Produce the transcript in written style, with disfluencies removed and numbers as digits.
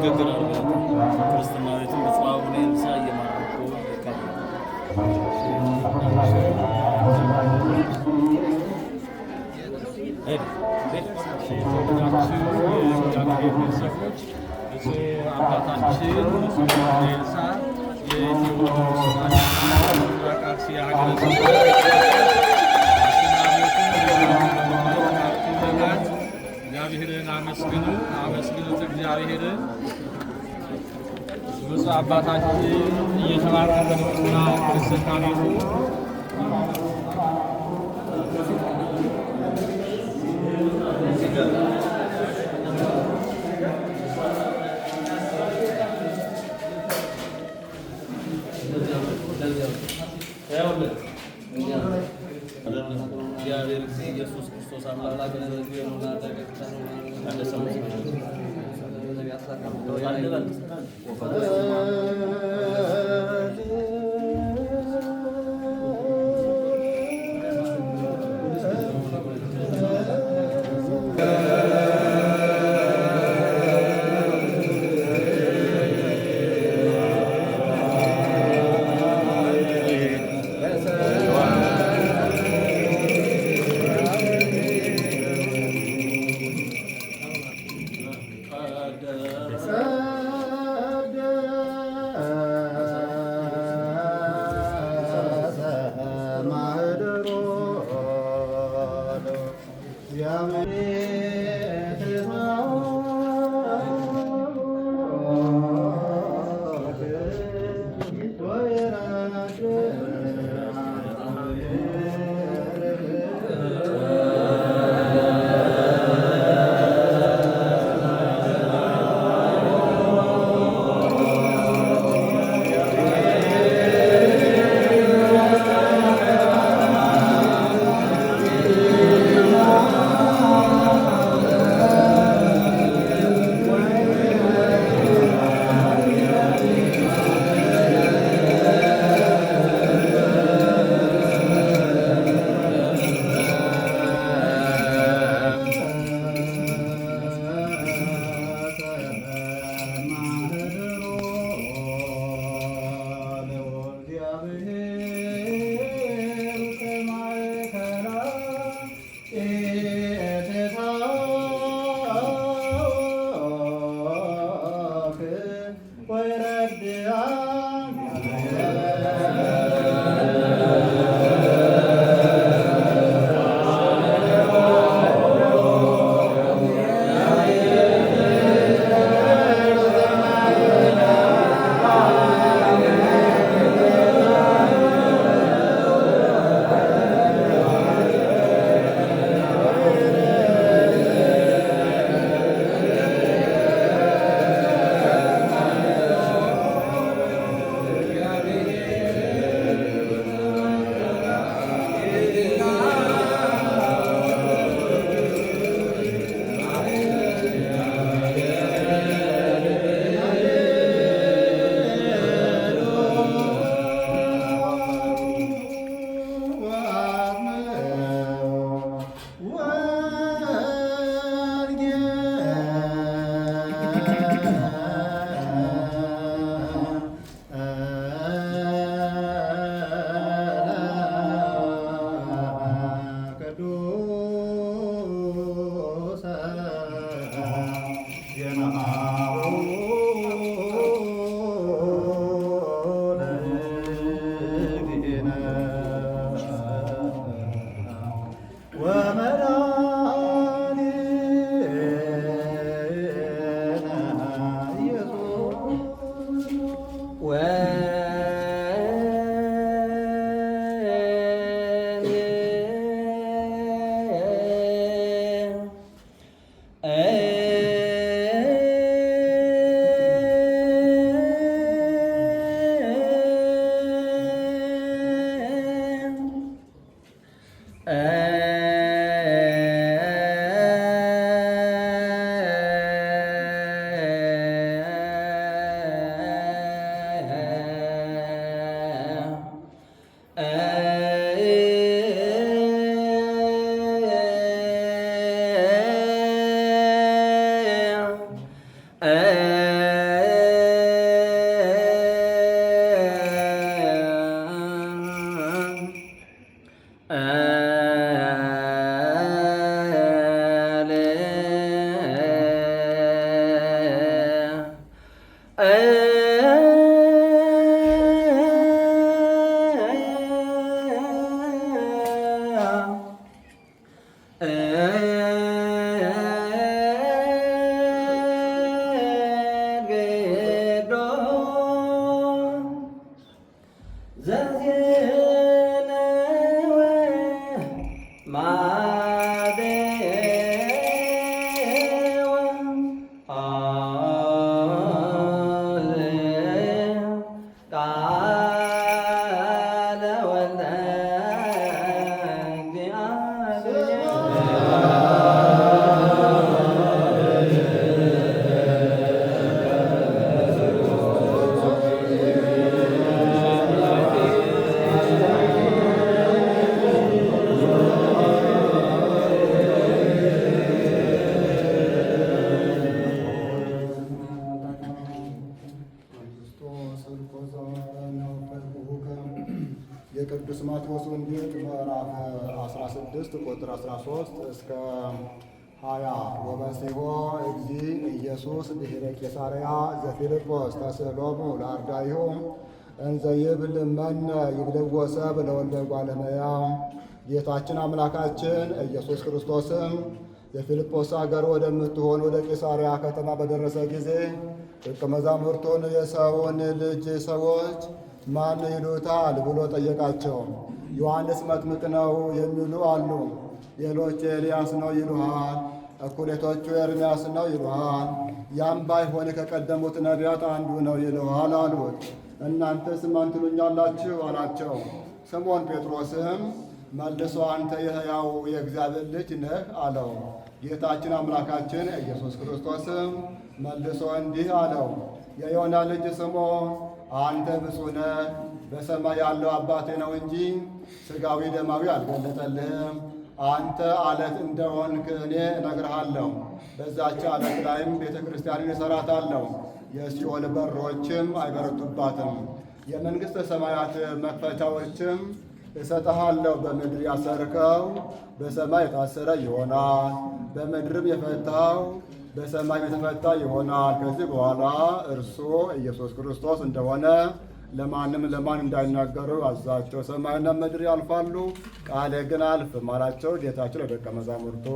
ይገግራሉ። ክርስትና ቤትም ብፁዕ አቡነ ኤልሳ እየማረኩ አባታችን ብፁዕ አቡነ ኤልሳ እግዚአብሔርን አመስግኑት እግዚአብሔርን። ብፁዕ አባታችን እየተባረከ ነውና ክርስትና ቤቱ እግዚአብሔር ኢየሱስ ክርስቶስ አምላክ 6 ቁጥር 13 እስከ 20 ወበሲሖ እግዚ ኢየሱስ ብሔረ ቄሳርያ ዘፊልጶስ ተስእሎሙ ለአርዳኢሁ እንዘ ይብል መነ ይብልዎ ሰብእ ለወልደ እጓለ እመሕያው። ጌታችን አምላካችን ኢየሱስ ክርስቶስም የፊልጶስ አገር ወደምትሆን ወደ ቄሳርያ ከተማ በደረሰ ጊዜ ደቀ መዛሙርቱን የሰውን ልጅ ሰዎች ማን ይሉታል ብሎ ጠየቃቸው። ዮሐንስ መጥምቅ ነው የሚሉ አሉ፣ ሌሎች ኤልያስ ነው ይሉሃል፣ እኩሌቶቹ ኤርምያስ ነው ይሉሃል፣ ያም ባይሆን ከቀደሙት ነቢያት አንዱ ነው ይሉሃል አሉት። እናንተስ ማን ትሉኛላችሁ አላቸው። ስምዖን ጴጥሮስም መልሶ አንተ የሕያው የእግዚአብሔር ልጅ ነህ አለው። ጌታችን አምላካችን ኢየሱስ ክርስቶስም መልሶ እንዲህ አለው፣ የዮና ልጅ ስምዖን አንተ ብፁዕ ነህ፣ በሰማይ ያለው አባቴ ነው እንጂ ሥጋዊ ደማዊ አልገለጠልህም። አንተ አለት እንደሆንክ እኔ እነግርሃለሁ። በዛች አለት ላይም ቤተ ክርስቲያንን እሠራታለሁ፣ የሲኦል በሮችም አይበረቱባትም። የመንግሥተ ሰማያት መክፈቻዎችም እሰጥሃለሁ። በምድር ያሰርከው በሰማይ የታሰረ ይሆናል፣ በምድርም የፈታው በሰማይ የተፈታ ይሆናል። ከዚህ በኋላ እርሱ ኢየሱስ ክርስቶስ እንደሆነ ለማንም እንዳይናገሩ አዛቸው። ሰማይና ምድር ያልፋሉ፣ ቃሌ ግን አያልፍም አላቸው ጌታችን ለደቀ መዛሙርቱ።